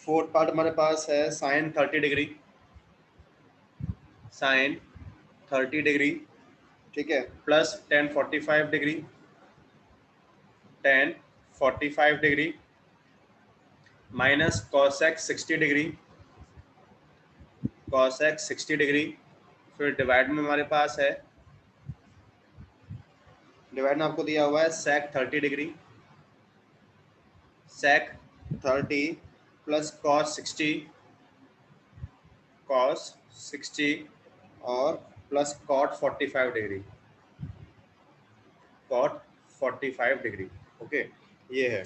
Fourth part हमारे पास है sign 30 degree, sign 30 degree, ठीक है, plus ten 45 degree, ten 45 degree, minus cosec 60 degree, cosec 60 degree, फिर divide में हमारे पास है, डिवाइड में आपको दिया हुआ है sec 30 degree, sec 30 plus cos 60, cos 60 और plus cot 45 degree, cot 45 degree. Okay, ये है।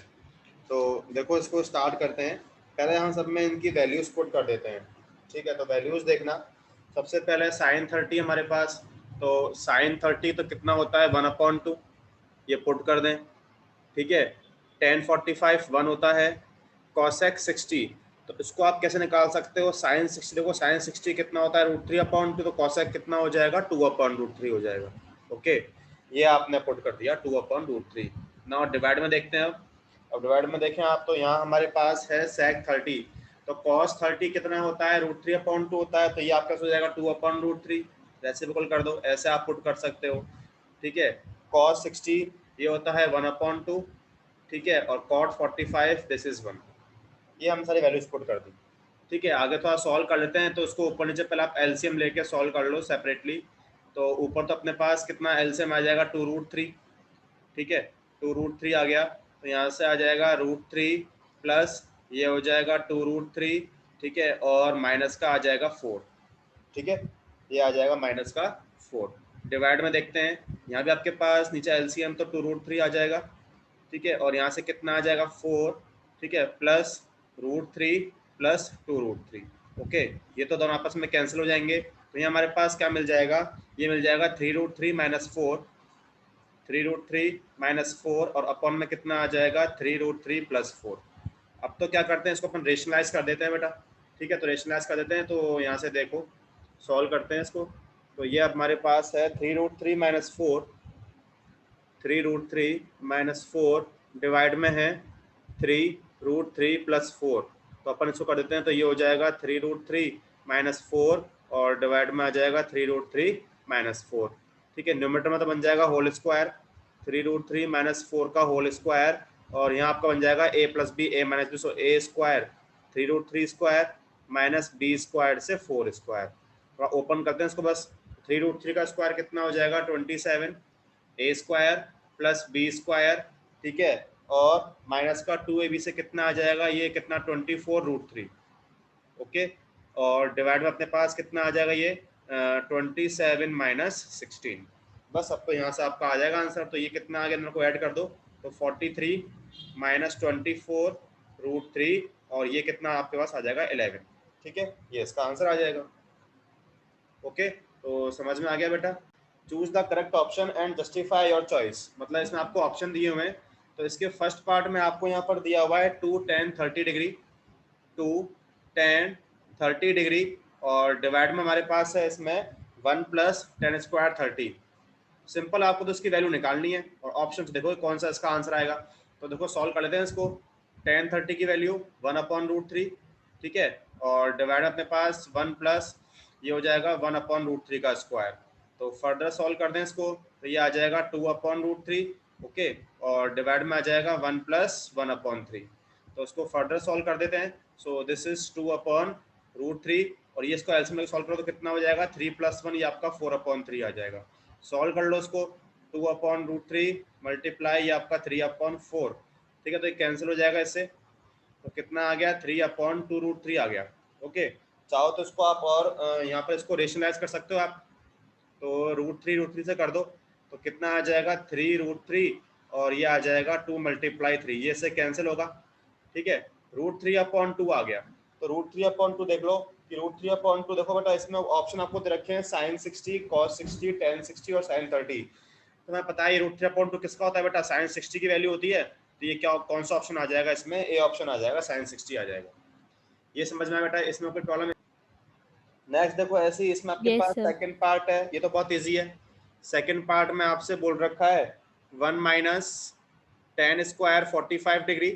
तो देखो इसको स्टार्ट करते हैं। पहले हम सब में इनकी वैल्यूज पुट कर देते हैं, ठीक है। तो वैल्यूज देखना, सबसे पहले साइन 30 हमारे पास, तो साइन 30 तो कितना होता है 1/2, ये पुट कर दें, ठीक है। टेन 45 1 होता है, कॉसेक 60, तो इसको आप कैसे निकाल सकते हो, साइन 60, देखो साइन 60 कितना होता है √3/2, तो कॉसेक कितना हो जाएगा 2/√3 हो जाएगा। ओके, ये आपने पुट कर दिया 2/√3। नाउ डिवाइड में देखते हैं। अब डिवाइड में देखें आप, तो यहाँ हमारे पास है सेक 30, तो कॉस 30 कितना होता है √3/2 होता है, तो ये आपका हो जाएगा 2/√3। रेसिप्रोकल कर दो, ऐसे आप पुट कर सकते हो, ठीक है। कॉस 60 ये होता है 1/2, ठीक है, और कॉट 45 दिस इज 1। ये हम सारी वैल्यूज पुट कर दी, ठीक है। आगे थोड़ा सॉल्व कर लेते हैं, तो उसको ऊपर नीचे पहले आप एलसीएम लेके सॉल्व कर लो सेपरेटली। तो ऊपर तो अपने पास कितना एलसीएम आ जाएगा 2√3, ठीक है, 2√3 आ गया, तो यहाँ से आ जाएगा √3 प्लस ये हो जाएगा 2√3, ठीक है, और माइनस का आ जाएगा 4, ठीक है, ये आ जाएगा माइनस का 4। डिवाइड में देखते हैं, यहाँ भी आपके पास नीचे एलसीएम तो 2√3 आ जाएगा, ठीक है, और यहाँ से कितना आ जाएगा 4, ठीक है, प्लस √3 प्लस 2√3। ओके, ये तो दोनों आपस में कैंसिल हो जाएंगे, तो ये हमारे पास क्या मिल जाएगा, ये मिल जाएगा 3√3 माइनस 4, 3√3 माइनस 4, और अपॉन में कितना आ जाएगा 3√3 प्लस 4। अब तो क्या करते हैं, इसको अपन रेशनलाइज कर देते हैं बेटा, ठीक है। तो रेशनलाइज कर देते हैं, तो यहाँ से देखो सॉल्व करते हैं इसको। तो ये हमारे पास है 3√3 माइनस 4, 3√3 माइनस 4 डिवाइड में है 3√3 प्लस 4, तो अपन इसको कर देते हैं, तो ये हो जाएगा 3√3 माइनस 4 और डिवाइड में आ जाएगा 3√3 माइनस 4, ठीक है। न्यूमरेटर में तो बन जाएगा होल स्क्वायर, 3√3 माइनस 4 का होल स्क्वायर, और यहाँ आपका बन जाएगा a plus b a minus b, so a square 3√3 square minus b square से 4 स्क्वायर। थोड़ा ओपन करते हैं इसको बस, 3√3 का स्क्वायर कितना हो जाएगा 27, a square plus b square, ठीक है, और माइनस का 2ab से कितना आ जाएगा, ये कितना 24√3, ओके, और डिवाइड में अपने पास कितना आ जाएगा ये 27 माइनस 16। बस अब तो यहाँ से आपका आ जाएगा आंसर। तो ये कितना आ गया, मेरे को ऐड कर दो, तो 43 माइनस 24√3, और ये कितना आपके पास आ जाएगा 11, ठीक है, ये इसका आंसर आ जाएगा। ओके, तो समझ में आ गया बेटा। Choose the correct option and justify your choice, मतलब इसमें आपको ऑप्शन दिए हुए हैं। तो इसके फर्स्ट पार्ट में आपको यहाँ पर दिया हुआ है 2 tan 30 डिग्री, 2 tan 30 डिग्री, और डिवाइड में हमारे पास है इसमें 1 प्लस tan स्क्वायर 30। सिंपल, आपको तो इसकी वैल्यू निकालनी है, और ऑप्शन देखो कौन सा इसका आंसर आएगा। तो देखो सॉल्व कर लेते हैं इसको। tan 30 की वैल्यू 1/√3, ठीक है, और डिवाइड अपने पास 1 प्लस ये हो जाएगा 1/√3 का स्क्वायर। तो फर्दर सॉल्व कर दें इसको, तो ये आ जाएगा 2/√3, ओके, और डिवाइड में आ जाएगा 1 प्लस 1/3। तो उसको फर्दर सॉल्व कर देते हैं। सो दिस इज 2/√3, और ये इसको एलसीएम में सॉल्व करो तो कितना हो जाएगा 3 प्लस 1, ये आपका 4/3 आ जाएगा। सॉल्व कर लो इसको, 2/√3 मल्टीप्लाई ये आपका 3/4, ठीक है, तो ये कैंसिल हो जाएगा इससे, तो कितना आ गया 3/2√3 आ गया। ओके, चाहो तो इसको आप और यहाँ पर इसको रेशनलाइज कर सकते हो आप, तो √3 से कर दो, तो कितना आ जाएगा 3√3, और ये आ जाएगा 2 × 3, ये इससे कैंसिल होगा, ठीक है। √3/2 आ गया, तो √3/2 देख लो कि √3/2 देखो बेटा, इसमें ऑप्शन आपको दे रखे हैं साइन 60, कॉस 60, टेन 60 और साइन 30। तो मैं पता है √3/2 किसका होता है बेटा, साइन 60 की वैल्यू होती है। तो ये क्या, कौन सा ऑप्शन आ जाएगा इसमें, ए ऑप्शन आ जाएगा, साइन 60 आ जाएगा। ये समझ में आया बेटा, इसमें कोई प्रॉब्लम है। नेक्स्ट देखो, ऐसे ही इसमें आपके यस पास सर। सेकंड पार्ट है, ये तो बहुत इजी है। सेकंड पार्ट में आपसे बोल रखा है 1 माइनस tan स्क्वायर 45 डिग्री,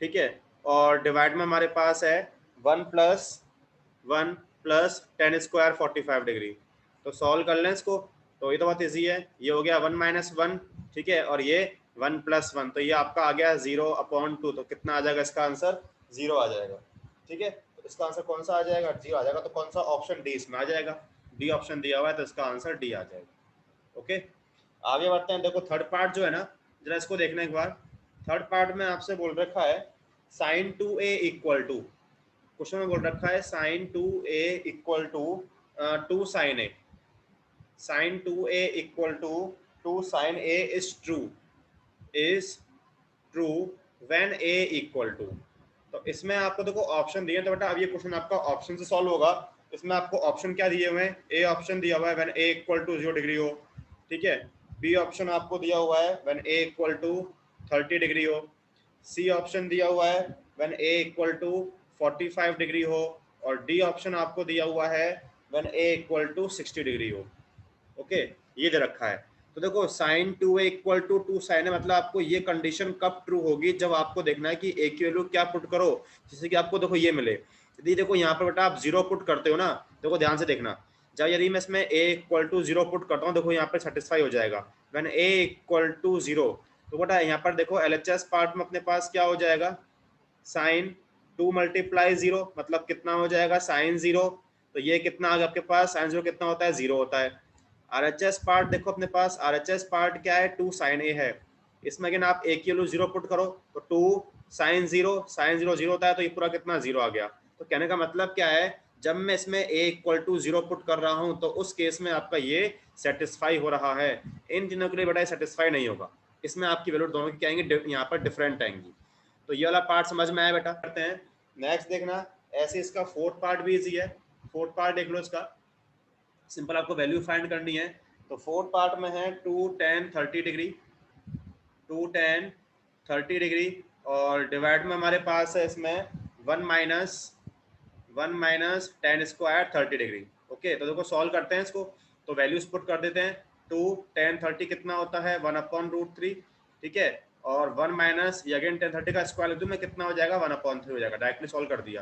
ठीक है, और डिवाइड में हमारे पास है 1 प्लस टेन स्क्वायर 45 डिग्री। तो सॉल्व कर लें इसको, तो ये तो बहुत ईजी है। ये हो गया 1 माइनस 1, ठीक है, और ये 1 प्लस 1, तो ये आपका आ गया 0/2। तो कितना आ जाएगा इसका आंसर? 0 आ जाएगा, ठीक है। तो इसका आंसर कौन सा आ जाएगा? 0 आ जाएगा। तो कौन सा ऑप्शन? डी इसमें आ जाएगा। डी ऑप्शन दिया हुआ है, तो इसका आंसर डी आ जाएगा। ओके, आगे बढ़ते हैं। देखो थर्ड पार्ट जो है ना, जरा इसको देखने एक बार। थर्ड पार्ट में आपसे बोल रखा है sine 2a equal to, question में बोल रखा है sine 2a equal to 2 sine a. Sine 2a equal to 2 sine a is true when a equal to. तो इसमें आपको देखो ऑप्शन दिए, तो बेटा अब ये क्वेश्चन आपका ऑप्शन से सॉल्व होगा। इसमें आपको ऑप्शन क्या दिए हुए हैं? ए ऑप्शन दिया हुआ है when a equal to 0 degree हो, ठीक है। बी ऑप्शन आपको दिया हुआ है when a equal to 30 degree हो। सी ऑप्शन दिया हुआ है when a equal to 45 degree हो। और डी ऑप्शन आपको दिया हुआ है when a equal to 60 degree हो। ओके, ये दे रखा है। तो देखो sign 2a equal to 2 sign है, मतलब आपको ये कंडीशन कब ट्रू होगी? जब आपको देखना है कि a की वैल्यू क्या पुट करो, जैसे कि आपको देखो ये मिले। यदि देखो यहाँ पर बेटा आप 0 पुट करते हो ना, देखो ध्यान से देखना, जब यदि मैं इसमें a इक्वल टू 0 पुट करता हूँ, देखो यहाँ पर सेटिस्फाई हो जाएगा व्हेन a इक्वल टू 0। तो बेटा यहाँ पर देखो LHS पार्ट में अपने पास क्या हो जाएगा? साइन 2 मल्टीप्लाई 0, मतलब कितना हो जाएगा? साइन 0। तो ये कितना आ गया आपके पास? साइन 0 कितना होता है? 0 होता है। RHS पार्ट देखो अपने पास, RHS पार्ट क्या है? 2 साइन ए है। इसमें अगर आप a की वैल्यू 0 पुट करो तो 2 साइन 0, साइन 0 0 होता है, तो ये पूरा कितना? 0 आ गया। तो कहने का मतलब क्या है? जब मैं इसमें a इक्वल टू 0 पुट कर रहा हूं, तो उस केस में आपका ये सेटिस्फाई हो रहा है। इन दिनों के लिए बेटा सेटिस्फाई नहीं होगा, इसमें आपकी वैल्यू दोनों की क्या आएंगी? यहाँ पर डिफरेंट आएंगी। तो ये वाला पार्ट समझ में आया बेटा? करते हैं नेक्स्ट, देखना ऐसे इसका फोर्थ पार्ट भी इजी है। फोर्थ पार्ट देख लो इसका, सिंपल आपको वैल्यू फाइंड करनी है। तो फोर्थ पार्ट में है 2 tan 30 डिग्री, 2 tan 30 डिग्री, और डिवाइड में हमारे पास है इसमें 1 minus tan square 30 degree. Okay, तो देखो सॉल्व करते हैं इसको, तो वैल्यूज पुट कर देते हैं। 2 tan 30 कितना होता है? 1/√3, ठीक है, और 1 माइनस ये अगेन tan 30 का स्क्वायर लिख दूं मैं, कितना हो जाएगा? 1/3 हो जाएगा। डायरेक्टली सॉल्व कर दिया,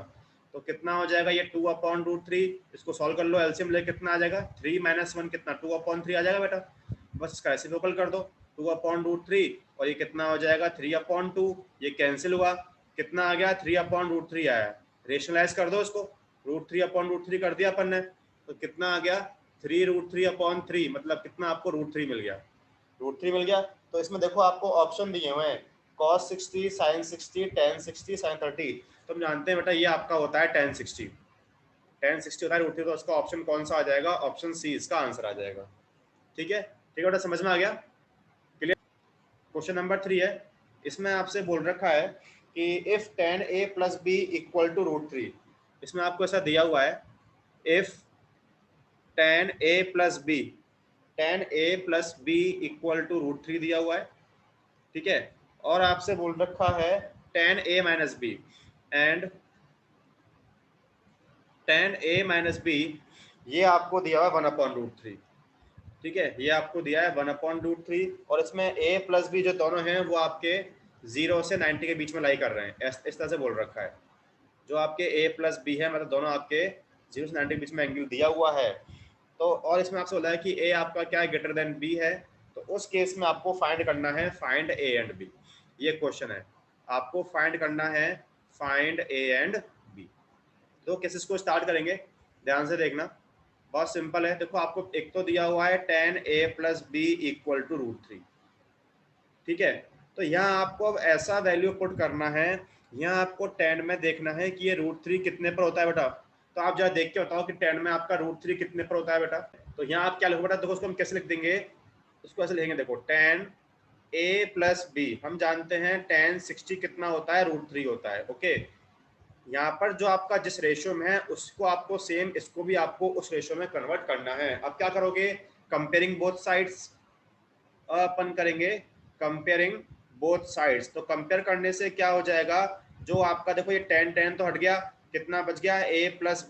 तो कितना हो जाएगा? ये 2/√3। इसको सॉल्व कर लो, एलसीएम ले, कितना आ जाएगा? 3 माइनस 1 कितना? 2/3 आ जाएगा बेटा। बस इसका रेसिप्रोकल कर दो, 2/√3, और ये कितना हो जाएगा? 3/2। ये कैंसिल हुआ, कितना आ गया? 3/√3 आया। रेशनलाइज कर दो इसको, √3/√3 कर दिया अपन ने, तो कितना आ गया? 3√3/3, मतलब कितना? आपको √3 मिल गया। √3 मिल गया। तो इसमें देखो आपको ऑप्शन दिए हुए हैं cos 60, sin 60, tan 60, sin 30। तो हम जानते हैं बेटा ये आपका होता है tan 60, tan 60 होता है √3, तो उसका ऑप्शन कौन सा आ जाएगा? ऑप्शन सी इसका आंसर आ जाएगा। ठीक है, ठीक है बेटा, समझ में आ गया? क्लियर? क्वेश्चन नंबर 3 है, इसमें आपसे बोल रखा है कि if tan a plus b equal to √3। इसमें आपको ऐसा दिया हुआ है, if tan a plus b, tan a plus b equal to √3 दिया हुआ है, ठीक है, और आपसे बोल रखा है tan a minus b and tan a minus b, ये आपको दिया हुआ है 1/√3, ठीक है, ये आपको दिया है 1/√3, और इसमें a प्लस बी जो दोनों हैं वो आपके 0 से 90 के बीच में लाई कर रहे हैं, इस तरह से बोल रखा है। जो आपके a प्लस बी है, मतलब दोनों आपके 0 से 90 के बीच में एंगल दिया हुआ है। तो और इसमें आपसे बोला है कि a आपका क्या है? ग्रेटर देन b है। तो उस केस में आपको फाइंड करना है फाइंड a एंड b। ये क्वेश्चन है, आपको फाइंड करना है फाइंड a एंड b। दो केसेस को स्टार्ट करेंगे, ध्यान से देखना, बहुत सिंपल है। देखो आपको एक तो दिया हुआ है tan a plus b equal to √3, ठीक है। तो यहाँ आपको अब ऐसा वैल्यू पुट करना है, यहाँ आपको tan में देखना है कि ये √3 कितने पर होता है बेटा। तो आप जरा देख के बताओ कि tan में आपका √3 कितने पर होता है बेटा। तो यहाँ आप क्या लिखो बेटा? देखो उसको हम कैसे लिख देंगे, उसको ऐसे लिखेंगे, देखो tan a प्लस बी, हम जानते हैं tan 60 कितना होता है? √3 होता है। ओके, यहाँ पर जो आपका जिस रेशियो में है उसको आपको सेम इसको भी आपको उस रेशियो में कन्वर्ट करना है। अब क्या करोगे? कंपेयरिंग बोथ साइड्स, अपन करेंगे कंपेयरिंग बोथ साइड्स। तो कंपेयर करने से क्या हो जाएगा? जो आपका देखो ये tan tan तो हट गया, कितना बच गया? a प्लस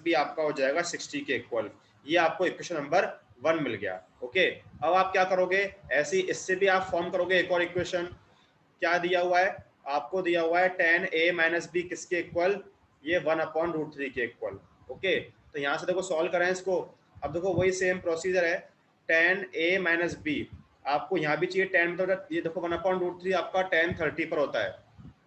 बी आपका हो जाएगा 60 के इक्वल। ये आपको इक्वेशन नंबर 1 मिल गया। ओके, अब आप क्या करोगे? ऐसी इससे भी आप फॉर्म करोगे एक और इक्वेशन। क्या दिया हुआ है? आपको दिया हुआ है tan a माइनस बी किसके इक्वल? ये 1/√3 के इक्वल। ओके, तो यहाँ से देखो सॉल्व करें इसको। अब देखो वही सेम प्रोसीजर है, tan a माइनस बी, आपको यहाँ भी चाहिए tan, मतलब ये देखो 1/√3 आपका tan 30 पर होता है।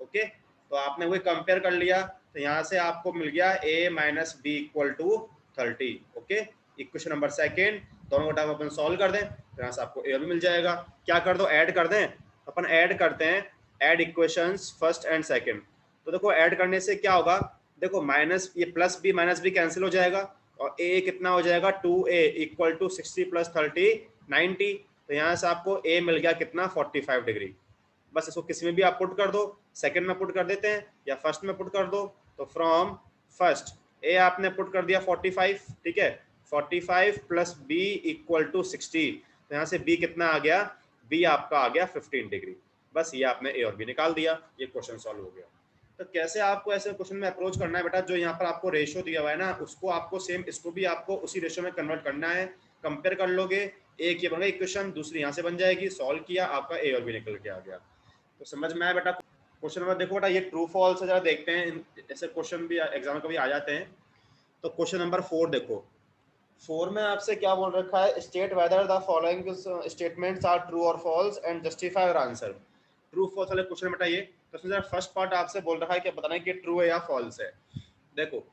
ओके, तो आपने वही कंपेयर कर लिया, तो यहाँ से आपको मिल गया a minus b equal to 30। Okay, equation number second, दोनों को टाइम अपन सॉल्व कर दें, तो यहाँ से आपको a भी मिल जाएगा। क्या कर दो, ऐड कर दें, अपन ऐड करते हैं, add equations first and second. तो देखो ऐड करने से क्या होगा, देखो माइनस ये plus B minus b cancel हो जाएगा, और a कितना हो जाएगा 2a इक्वल टू 60 प्लस 30 90। तो यहाँ से आपको a मिल गया कितना 45 डिग्री। बस इसको किसी में भी आप पुट कर दो, सेकंड में पुट कर देते हैं या फर्स्ट में पुट कर दो। तो फ्रॉम फर्स्ट a आपने पुट कर दिया 45, ठीक है, 45 प्लस b इक्वल टू 60। तो यहाँ से b कितना आ गया, b आपका आ गया 15 डिग्री। बस ये आपने a और b निकाल दिया, ये क्वेश्चन सॉल्व हो गया। तो कैसे आपको ऐसे क्वेश्चन में अप्रोच करना है बेटा, जो यहाँ पर आपको रेशियो दिया हुआ है ना, उसको आपको सेम इसको भी आपको उसी रेशियो में कन्वर्ट करना है। कंपेयर कर लोगे, एक ये बन गई इक्वेशन, दूसरी यहाँ से बन जाएगी, सॉल्व किया, आपका a और b निकल के आ गया। तो समझ में आया बेटा। क्वेश्चन नंबर देखो बेटा, ये ट्रू फॉल्स है, जरा देखते हैं, ऐसे क्वेश्चन भी एग्जाम कभी आ जाते हैं। तो क्वेश्चन नंबर 4 देखो, 4 में आपसे क्या बोल रखा है, state whether the following statements are true और false and justify your answer. True false वाले क्वेश्चन बेटा ये, तो इसमें फर्स्ट पार्ट आपसे बोल रखा है कि बताना है कि ट्रू है या फॉल्स है। देखो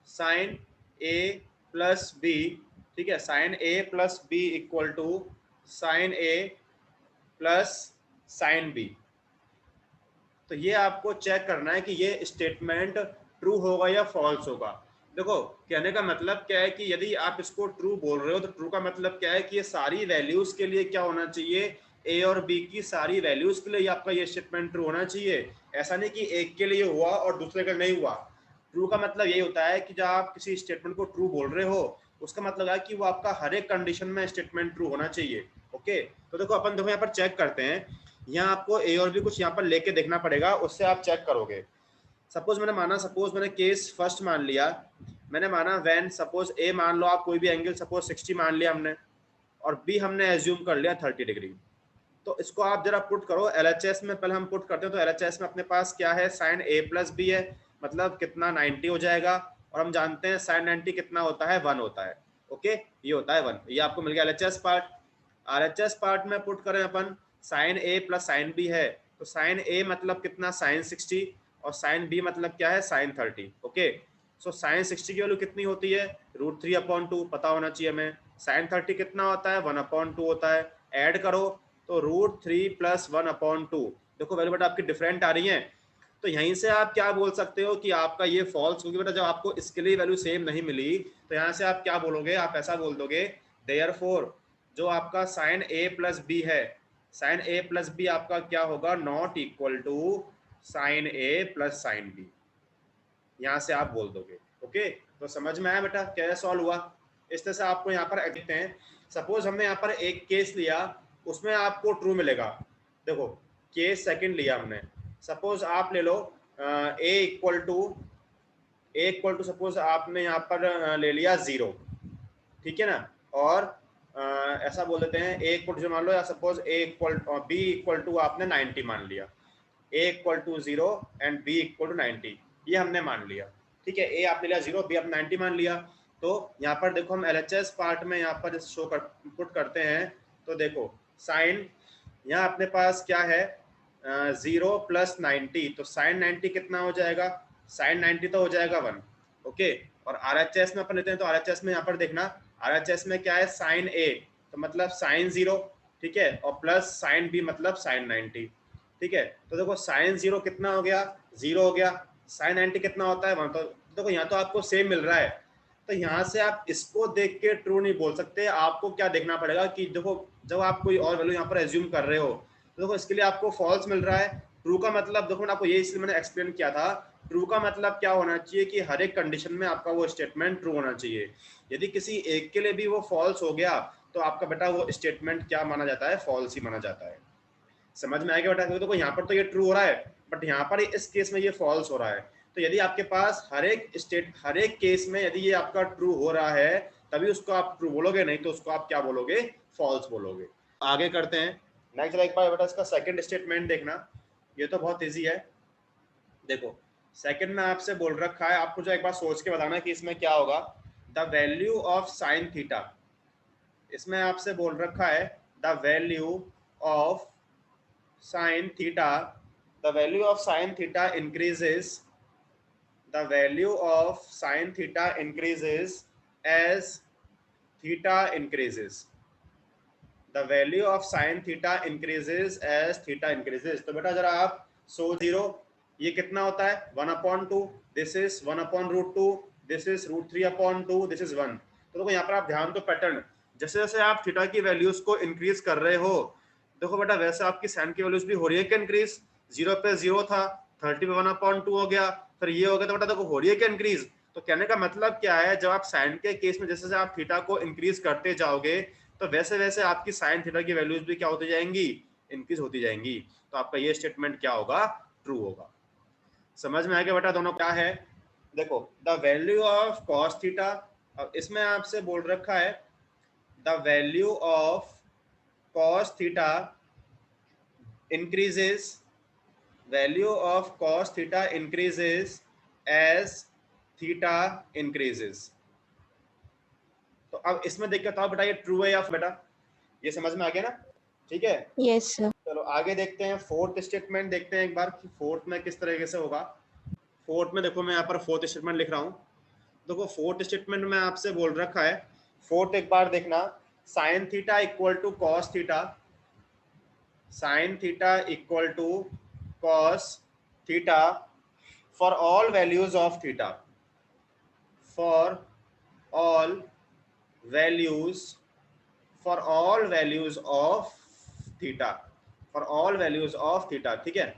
साइन ए प्लस बी, ठीक है, sine a plus b equal to sine a plus sine b. तो ये आपको चेक करना है कि ये स्टेटमेंट ट्रू होगा या फॉल्स होगा। देखो कहने का मतलब क्या है कि यदि आप इसको ट्रू बोल रहे हो, तो ट्रू का मतलब क्या है कि ये सारी वैल्यूज के लिए क्या होना चाहिए, ए और बी की सारी वैल्यूज के लिए आपका ये स्टेटमेंट ट्रू होना चाहिए। ऐसा नहीं कि एक के लिए हुआ और दूसरे के लिए नहीं हुआ। ट्रू का मतलब यही होता है कि जब आप किसी स्टेटमेंट को ट्रू बोल रहे हो, उसका मतलब है कि वो आपका हर एक कंडीशन में स्टेटमेंट ट्रू होना चाहिए। ओके, तो देखो अपन देखो यहाँ पर चेक करते हैं, यहाँ आपको ए और बी कुछ यहाँ पर लेके देखना पड़ेगा, उससे आप चेक करोगे। सपोज मैंने माना, सपोज मैंने केस फर्स्ट मान लिया, मैंने माना व्हेन सपोज ए मान लो आप कोई भी एंगल सपोज 60 मान लिया हमने, और बी हमने एज्यूम कर लिया 30 डिग्री। तो इसको आप जरा पुट करो एलएचएस में, पहले हम पुट करते हैं। तो एलएचएस में अपने पास क्या है, साइन ए प्लस बी है, मतलब कितना 90 हो जाएगा, और हम जानते हैं साइन 90 कितना होता है, 1 होता है। ओके, ये होता है 1, ये आपको मिल गया एलएचएस पार्ट। आरएचएस पार्ट में पुट करें अपन, sign a plus sine B है, तो साइन ए मतलब कितना साइन 60, और साइन बी मतलब क्या है साइन 30। ओके, सो साइन 60 की वैल्यू कितनी होती है, √3/2 पता होना चाहिए हमें। साइन 30 कितना होता है, 1/2 होता है। ऐड करो तो √3 + 1/2। देखो वैल्यू बेटा आपकी डिफरेंट आ रही है, तो यहीं से आप क्या बोल सकते हो कि आपका ये फॉल्स, क्योंकि बेटा जब आपको इसके लिए वैल्यू सेम नहीं मिली, तो यहाँ से आप क्या बोलोगे, आप ऐसा बोल दोगे देयरफॉर जो आपका साइन ए प्लस बी है, साइन ए प्लस बी आपका क्या होगा, not equal to sine a plus sine b, यहाँ से आप बोल दोगे। ओके, तो समझ में आया बेटा क्या सॉल्व हुआ। इस तरह से आपको यहाँ पर देखते हैं, सपोज हमने यहाँ पर एक केस लिया, उसमें आपको ट्रू मिलेगा। देखो केस सेकंड लिया हमने, सपोज आप ले लो ए इक्वल टू सपोज आपने यहाँ पर ले लिया 0, ठीक है ना, और ऐसा बोल देते हैं ए इक्वल टू मान लो, या सपोज बी इक्वल टू आपने 90 मान लिया, A equal to 0 and B equal to 90, ये हमने मान लिया। ठीक है, ए आपने लिया 0, बी आपने 90 मान लिया। तो यहाँ पर देखो हम एलएचएस पार्ट में यहाँ पर शो कर पुट करते हैं, तो देखो साइन यहाँ अपने पास क्या है 0 + 90, तो साइन 90 कितना हो जाएगा, साइन 90 तो हो जाएगा 1। ओके, और आरएचएस में अपन लेते हैं, तो आरएचएस में यहाँ पर देखना, आरएचएस में क्या है साइन ए, तो मतलब साइन 0, ठीक है, और प्लस साइन बी मतलब साइन 90। ठीक है, तो देखो साइन 0 कितना हो गया, 0 हो गया, साइन 90 कितना होता है 1। तो देखो यहाँ तो आपको सेम मिल रहा है, तो यहाँ से आप इसको देख के ट्रू नहीं बोल सकते, आपको क्या देखना पड़ेगा कि देखो जब आप कोई और वैल्यू यहाँ पर एज्यूम कर रहे हो, तो देखो इसके लिए आपको फॉल्स मिल रहा है। ट्रू का मतलब देखो आपको ये इसलिए मैंने एक्सप्लेन किया था, ट्रू का मतलब क्या होना चाहिए कि हर एक कंडीशन में आपका वो स्टेटमेंट ट्रू होना चाहिए। यदि किसी एक के लिए भी वो फॉल्स हो गया, तो आपका बेटा वो स्टेटमेंट क्या माना जाता है, फॉल्स ही माना जाता है। समझ में आएगा बेटा, क्योंकि देखो यहाँ पर तो ये ट्रू हो रहा है, बट यहाँ पर इस केस में ये फॉल्स हो रहा है। तो यदि आपके पास हर एक केस में यदि ये आपका ट्रू हो रहा है, तभी उसको आप ट्रू बोलोगे, नहीं तो उसको आप क्या बोलोगे, फॉल्स बोलोगे। आगे करते हैं नेक्स्ट, एक बार बेटा इसका सेकंड स्टेटमेंट देखना, ये तो बहुत इजी है। देखो सेकंड में आपसे बोल रखा है, आपको जो एक बार सोच के बताना कि इसमें क्या होगा, the value of sine theta. इसमें आपसे बोल रखा है the value of sine theta, the value of sine theta increases, the value of sin theta increases as theta increases, the value of sin theta increases as theta increases। तो बेटा जरा आप so zero, ये कितना होता है 1/2, this is 1/√2, this is √3/2, this is 1। तो देखो यहाँ पर आप ध्यान दो पैटर्न, जैसे जैसे आप थीटा की वैल्यूज को इंक्रीज कर रहे हो, देखो बेटा वैसे आपकी साइन की वैल्यूज भी हो रही है क्या इंक्रीज। 0 पे 0 था, 30 पे 1/2 हो गया, फिर ये हो गया, तो बेटा देखो हो रही है क्या इंक्रीज। तो कहने का मतलब क्या है, जब आप साइन के केस में जैसे जैसे आप थीटा को इंक्रीज करते जाओगे, तो वैसे वैसे आपकी साइन थीटा की वैल्यूज भी क्या होती जाएंगी, इंक्रीज होती जाएंगी। तो आपका ये स्टेटमेंट क्या होगा, ट्रू होगा। समझ में आ गया बेटा दोनों क्या है। देखो the value of cos theta, अब इसमें आपसे बोल रखा है the value of cos theta increases, value of cos theta increases as theta increases। तो अब इसमें देख के बताओ बेटा ये ट्रू है या बेटा, ये समझ में आ गया ना, ठीक है। Yes sir. चलो आगे देखते हैं, फोर्थ स्टेटमेंट देखते हैं एक बार कि फोर्थ में किस तरीके से होगा। फोर्थ में देखो मैं यहाँ पर फोर्थ स्टेटमेंट लिख रहा हूँ। देखो फोर्थ स्टेटमेंट में आपसे बोल रखा है, फोर्थ एक बार देखना, sine theta equal to cos theta, sine theta equal to cos theta for all values of theta, for all values, for all values of theta, for all values of theta, ठीक है,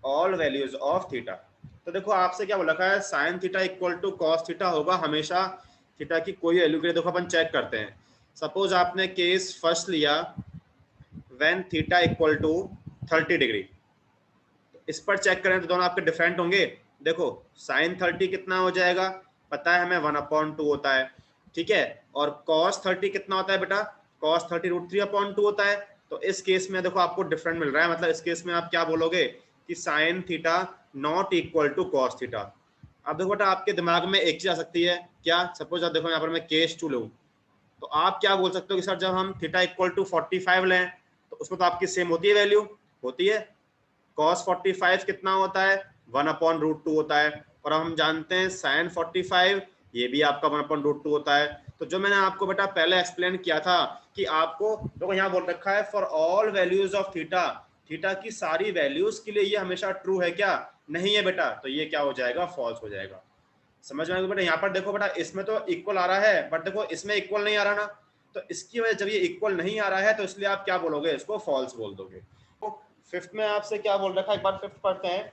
all values of theta। तो देखो आपसे क्या बोला है, sine theta equal to cos theta होगा हमेशा थीटा की कोई वैल्यू के लिए। देखो अपन चेक करते हैं, सपोज आपने केस फर्स्ट लिया when theta equal to 30 degree, इस पर चेक करें तो दोनों आपके डिफरेंट होंगे। देखो साइन 30 कितना हो जाएगा, पता है हमें 1/2 होता है, ठीक है, और कॉस 30 कितना होता है बेटा, कॉस 30 √3/2 होता है। तो इस केस में देखो आपको डिफरेंट मिल रहा है, मतलब इस केस में आप क्या बोलोगे कि sine theta not equal to cos theta. अब देखो बेटा आपके दिमाग में एक चीज आ सकती है क्या, सपोज आप देखो यहाँ पर मैं केस 2 लूँ, तो आप क्या बोल सकते हो कि सर जब हम थीटा इक्वल टू 45 लें तो उसमें तो आपकी सेम होती है वैल्यू, होती है, cos 45 कितना होता है 1/√2 होता है, और हम जानते हैं sin 45 ये भी आपका 1/√2 होता है। तो जो मैंने आपको बेटा पहले एक्सप्लेन किया था कि आपको देखो यहाँ बोल रखा है for all values of theta, theta की सारी वैल्यूज के लिए ये हमेशा ट्रू है क्या, नहीं है बेटा, तो ये क्या हो जाएगा, फॉल्स हो जाएगा। समझ में आएगा बेटा, यहाँ पर देखो बेटा इसमें तो इक्वल आ रहा है, बट देखो इसमें इक्वल नहीं आ रहा ना, तो इसकी वजह जब ये इक्वल नहीं आ रहा है तो इसलिए आप क्या बोलोगे, इसको फॉल्स बोल दोगे। तो फिफ्थ में आपसे क्या बोल रखा है, एक बार फिफ्थ पढ़ते हैं,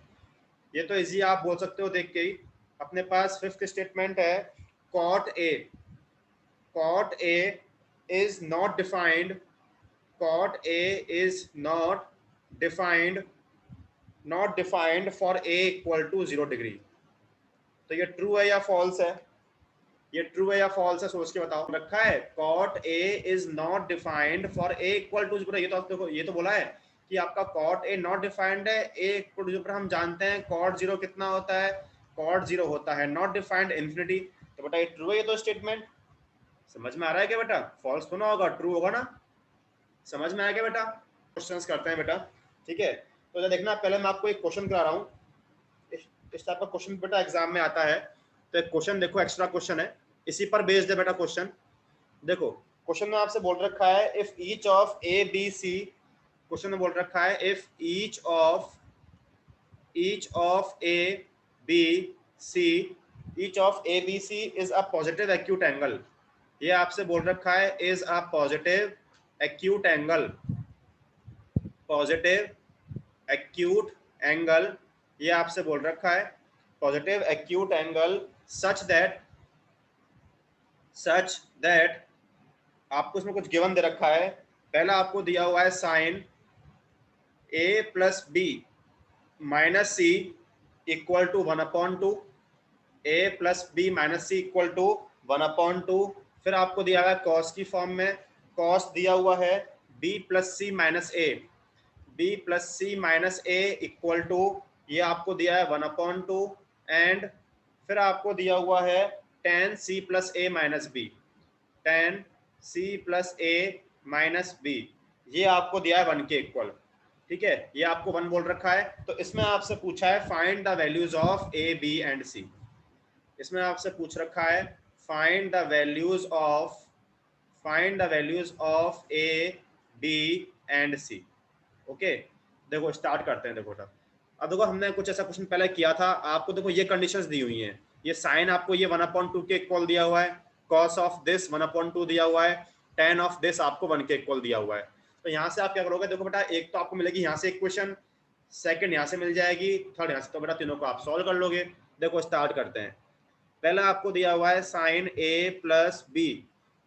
ये तो इजी आप बोल सकते हो देख के ही। अपने पास फिफ्थ स्टेटमेंट है, cot a, cot a is not defined, cot a is not defined, not defined for a equal to 0 degree. तो ये ट्रू है या फॉल्स है, ये ट्रू है या फॉल्स है, सोच के बताओ। रखा है cot a is not defined for a equal to 0, ये तो देखो ये तो बोला है कि आपका कॉट ए नॉट डिफाइंड है, ए इक्वल टू 0 पर हम जानते हैं कॉट 0 कितना होता है, कॉट 0 होता है नॉट डिफाइंड इन्फिनिटी। तो बेटा ये ट्रू है, ये तो स्टेटमेंट समझ में आ रहा है क्या बेटा, फॉल्स तो ना होगा, ट्रू होगा ना, समझ में आया क्या बेटा। क्वेश्चंस करते हैं बेटा, ठीक है। तो देखना पहले मैं आपको एक क्वेश्चन करा रहा हूँ, इस टाइप का क्वेश्चन बेटा एग्जाम में आता है। तो एक क्वेश्चन देखो, एक्स्ट्रा क्वेश्चन है, इसी पर बेस्ड है बेटा क्वेश्चन। देखो क्वेश्चन में आपसे बोल रखा है if each of a b c, question में बोल रखा है if each of a b c, each of a b c is a positive acute angle, ये आपसे बोल रखा है is a positive acute angle, positive acute angle, ये आपसे बोल रखा है positive acute angle such that आपको इसमें कुछ गिवन दे रखा है। पहला आपको दिया हुआ है sine a plus B minus c equal to 1/2, a plus B minus c equal to 1/2। फिर आपको दिया हुआ है कॉस की फॉर्म में, कॉस दिया हुआ है b plus c minus a, b plus c minus a equal to ये आपको दिया है 1/2 एंड फिर आपको दिया हुआ है tan c plus a minus b, tan c plus a minus b, ये आपको दिया है 1 के इक्वल। ठीक है, ये आपको 1 बोल रखा है। तो इसमें आपसे पूछा है find the values of a b and c। इसमें आपसे पूछ रखा है find the values of a b and c। Okay, देखो स्टार्ट करते हैं। देखो अब देखो हमने कुछ ऐसा क्वेश्चन पहले किया था आपको। देखो ये कंडीशंस दी हुई हैं, ये साइन आपको ये 1/2 के इक्वल दिया हुआ है, कॉस ऑफ दिस 1/2 दिया हुआ है, tan ऑफ दिस आपको 1 के इक्वल दिया हुआ है। तो यहाँ से आप क्या करोगे, देखो बेटा एक तो आपको मिलेगी यहाँ से इक्वेशन, सेकंड यहाँ से मिल जाएगी, थर्ड यहाँ से। तो बेटा तीनों को आप सॉल्व कर लोगे। देखो स्टार्ट करते हैं। पहला आपको दिया हुआ है sine a plus B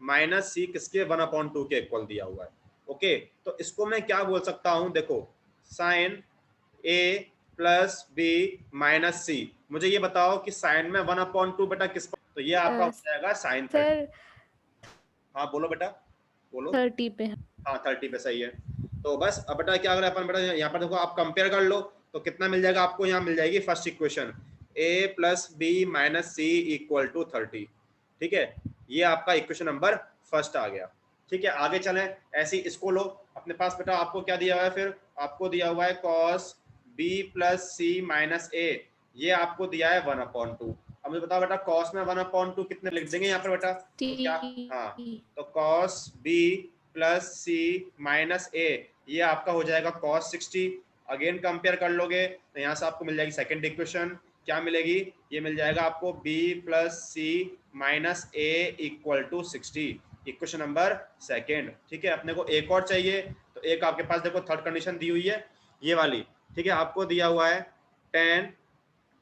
minus C किसके 1/2 के इक्वल दिया हुआ है। ओके, तो इसको मैं क्या बोल सकता हूं, देखो sine a plus B minus C. मुझे ये बताओ कि साइन में 1/2 बेटा किस पर, तो ये आपका हो जाएगा साइन 30। सर हाँ बोलो बेटा, बोलो। 30 पे। हाँ 30 पे सही है। तो बस अब बेटा क्या करें अपन, बेटा यहाँ पर देखो आप कंपेयर कर लो तो कितना मिल जाएगा आपको, यहाँ मिल जाएगी first equation a plus B minus c equal to 30। ठीक है, ये आपका इक्वेशन नंबर फर्स्ट आ गया। ठीक है, आगे चलें। ऐसे ही इसको लो अपने पास। बेटा आपको क्या दिया हुआ है, फिर आपको दिया हुआ है cos b plus c minus ए, ये आपको दिया है 1/2। अब मुझे बताओ बेटा कॉस में 1/2 कितने लिख देंगे यहाँ पर बेटा, तो क्या, हाँ तो cos b plus c minus ए, ये आपका हो जाएगा कॉस 60। अगेन कंपेयर कर लोगे तो यहाँ से आपको मिल जाएगी सेकंड इक्वेशन, क्या मिलेगी, ये मिल जाएगा आपको b plus c minus a equal to 60, equation number second. ठीक है, अपने को एक और चाहिए, तो एक आपके पास देखो थर्ड कंडीशन दी हुई है ये वाली। ठीक है, आपको दिया हुआ है tan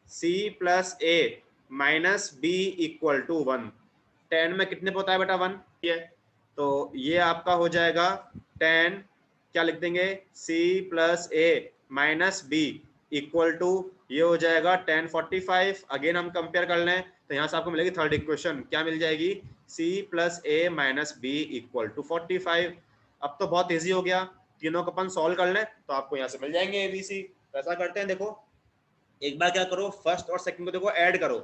c plus a minus b equal to 1। tan में कितने पे होता है बेटा 1, ये तो ये आपका हो जाएगा tan, क्या लिख देंगे, c plus a minus b equal to, ये हो जाएगा tan 45। अगेन हम कंपेयर कर लें तो यहाँ से आपको मिलेगी थर्ड इक्वेशन, क्या मिल जाएगी, c plus a minus b equal to 45। अब तो बहुत ईजी हो गया, तीनों को अपन सॉल्व कर लें तो आपको यहाँ से मिल जाएंगे ए बी सी। ऐसा करते हैं, देखो एक बार क्या करो, फर्स्ट और सेकंड को देखो ऐड करो।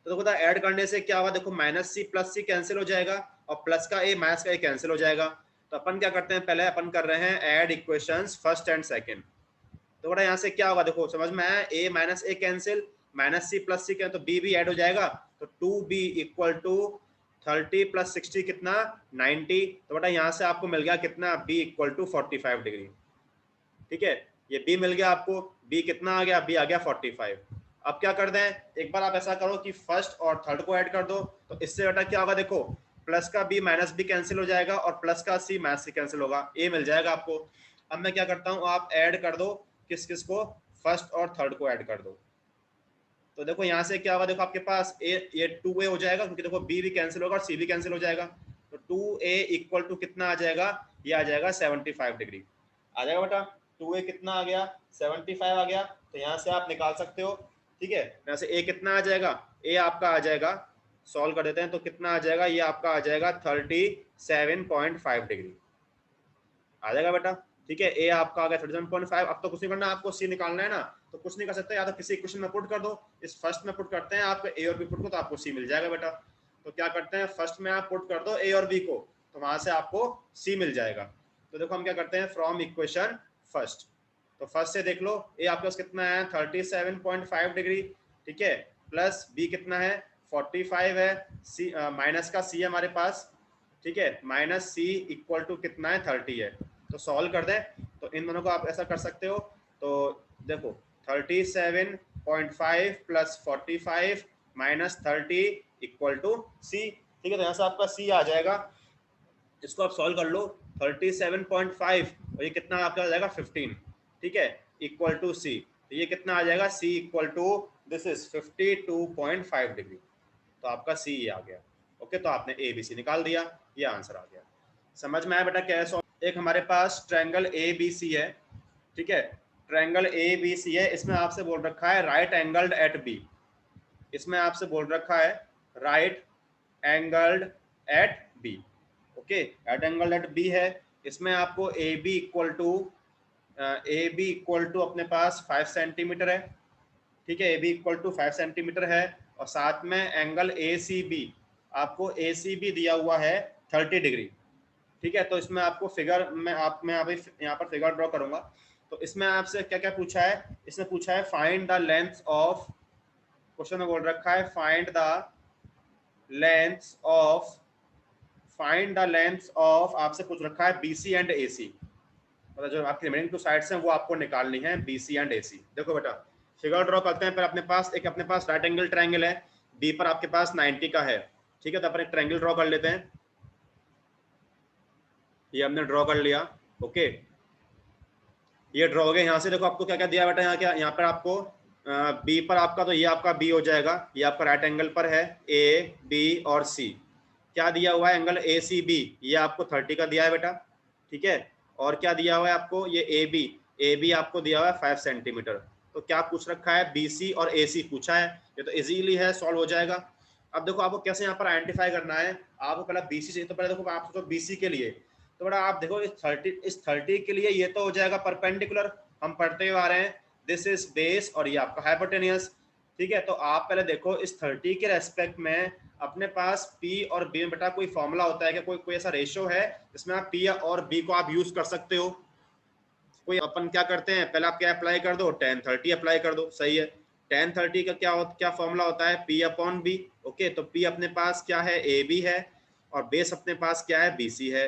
तो देखो ऐड करने से क्या होगा, देखो माइनस सी प्लस सी कैंसिल हो जाएगा और प्लस का ए माइनस का ए कैंसिल हो जाएगा। तो अपन क्या करते हैं, पहले अपन कर रहे हैं add equations first and second. तो बेटा यहाँ से क्या होगा, देखो समझ में आया, ए माइनस ए कैंसिल, माइनस सी प्लस सी तो बी भी ऐड हो जाएगा। तो 2b इक्वल टू 30 प्लस 60 कितना 90। तो बेटा यहाँ से आपको मिल गया कितना, b इक्वल टू 45 डिग्री। ठीक है, ये b मिल गया आपको, b कितना आ गया, b आ गया 45। अब क्या कर दें, एक बार आप ऐसा करो कि फर्स्ट और थर्ड को ऐड कर दो। तो इससे बेटा क्या होगा, देखो प्लस का b माइनस b कैंसिल हो जाएगा और प्लस का c माइनस c कैंसिल होगा, a मिल जाएगा आपको। अब मैं क्या करता हूँ, आप ऐड कर दो, किस किस को, फर्स्ट और थर्ड को ऐड कर दो। तो देखो यहाँ से क्या होगा, देखो आपके पास ये 2a हो जाएगा क्योंकि देखो b भी कैंसिल होगा और c भी कैंसिल हो जाएगा। तो 2a इक्वल टू कितना आ जाएगा, ये आ जाएगा 75 डिग्री आ जाएगा बेटा। 2a कितना आ गया, 75 आ गया। तो यहाँ से आप निकाल सकते हो। ठीक है, यहाँ से a कितना आ जाएगा, a आपका आ जाएगा, सॉल्व कर देते हैं तो कितना आ जाएगा, ये आपका आ जाएगा 37.5 डिग्री आ जाएगा बेटा। ठीक है, ए आपका आ गया 37.5। अब तो कुछ नहीं करना, आपको सी निकालना है ना, तो कुछ नहीं कर सकते, या तो किसी इक्वेशन में पुट कर दो। इस फर्स्ट में पुट करते हैं, आपको ए और बी पुट को तो आपको सी मिल जाएगा बेटा। तो क्या करते हैं, फर्स्ट में आप पुट कर दो ए और बी को, तो वहां से आपको सी मिल जाएगा। तो देखो हम क्या करते हैं, फ्रॉम इक्वेशन फर्स्ट, तो फर्स्ट से देख लो, ए आपके पास कितना है 37.5 डिग्री। ठीक है, प्लस बी कितना है 45 है, सी माइनस का सी है हमारे पास। ठीक है, माइनस सी इक्वल टू कितना है 30 है। तो सॉल्व कर दें तो इन दोनों को आप ऐसा कर सकते हो। तो देखो 37.5 प्लस 45 माइनस 30 इक्वल टू सी। ठीक है, तो यहाँ से आपका सी आ जाएगा, इसको आप सॉल्व कर लो। 37.5 और ये कितना आपका आ जाएगा 15। ठीक है, इक्वल टू सी, तो ये कितना आ जाएगा, C equal to this is 52.5 degree. तो आपका सी ये आ गया। ओके, तो आपने ए बी सी निकाल दिया, ये आंसर आ गया। समझ में आया बेटा कैसे। एक हमारे पास ट्रायंगल ए बी सी है। ठीक है, ट्रायंगल ए बी सी है, इसमें आपसे बोल रखा है राइट एंगल्ड एट बी। इसमें आपसे बोल रखा है right angled at b. Okay, at angle at b है। इसमें आपको ए बी इक्वल टू अपने पास 5 सेंटीमीटर है। ठीक है, a b equal to 5 centimetre है, और साथ में एंगल ए सी बी, आपको ए सी बी दिया हुआ है 30 डिग्री। ठीक है, तो इसमें आपको फिगर में मैं अभी यहाँ पर फिगर ड्रॉ करूंगा। तो इसमें आपसे क्या क्या पूछा है, इसने पूछा है find the length of, question में बोल रखा है find the length of, find the length of, आपसे पूछ रखा है बीसी एंड एसी, मतलब जो आपकी रिमेनिंग टू साइड्स हैं वो आपको निकालनी है, बीसी एंड एसी। देखो बेटा फिगर ड्रॉ करते हैं, पर अपने पास राइट एंगल ट्रायंगल है, बी पर आपके पास 90 का है। ठीक है, तो अपन एक ट्रायंगल ड्रॉ कर लेते हैं, ये हमने ड्रॉ कर लिया। ओके, ये ड्रॉ हो गया। यहाँ से देखो आपको क्या क्या दिया बेटा, यहाँ पर आपको बी पर आपका, तो ये आपका बी हो जाएगा, ये आपका राइट एंगल पर है, ए बी और सी। क्या दिया हुआ है, एंगल ए सी बी, ये आपको 30 का दिया है बेटा। ठीक है, और क्या दिया हुआ है आपको, ये ए बी आपको दिया हुआ है 5 सेंटीमीटर। तो क्या पूछ रखा है, बी सी और ए सी पूछा है, ये तो इजीली है, सॉल्व हो जाएगा। अब देखो आपको कैसे यहाँ पर आइडेंटिफाई करना है, आपको पहले बी सी चाहिए, तो पहले देखो आप सोचो बी सी के लिए, तो बड़ा आप देखो इस 30 के लिए ये तो हो जाएगा परपेंडिकुलर, हम पढ़ते हुए आ रहे हैं, दिस इज बेस और ये आपका हाइपोटेनियस। ठीक है, तो आप पहले देखो इस 30 के रेस्पेक्ट में अपने पास P और B में बेटा कोई फॉर्मूला होता है क्या, कोई ऐसा रेशियो है जिसमें आप P और B को आप यूज कर सकते हो? कोई, अपन क्या करते हैं, पहले आप क्या अप्लाई कर दो, tan 30 अप्लाई कर दो, सही है। tan 30 का क्या फॉर्मूला होता है, P अपॉन बी। ओके, तो P अपने पास क्या है, ए बी है, और बेस अपने पास क्या है, बी सी है।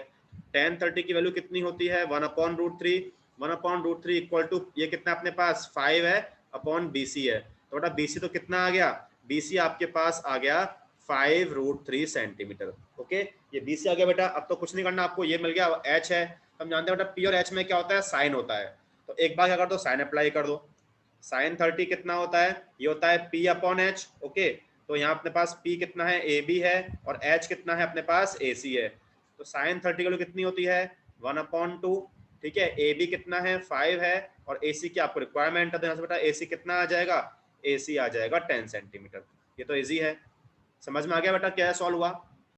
tan 30 की वैल्यू कितनी होती है, 1/√3, 1/√3 इक्वल टू ये कितना अपने पास 5 है अपॉन बी सी है। तो बेटा बी सी तो कितना आ गया, बी सी आपके पास आ गया 5√3 सेंटीमीटर। ओके, ये बी सी आ गया बेटा। अब तो कुछ नहीं करना आपको, ये मिल गया, एच है, हम जानते हैं बेटा पी और एच में क्या होता है, साइन होता है। तो एक बार क्या कर दो, साइन अप्लाई कर दो। साइन 30 कितना होता है, ये होता है पी अपॉन एच। ओके, तो यहाँ अपने पास पी कितना है, ए बी है, और एच कितना है अपने पास, ए सी है। तो साइन 30 की वैल्यू कितनी होती है, 1/2। ठीक है, ए बी कितना है, 5 है, और ए सी की आपको रिक्वायरमेंट है, तो यहाँ से बेटा ए सी कितना आ जाएगा, ए सी आ जाएगा 10 सेंटीमीटर। ये तो ईजी है, समझ में आ गया बेटा क्या है, सॉल्व हुआ।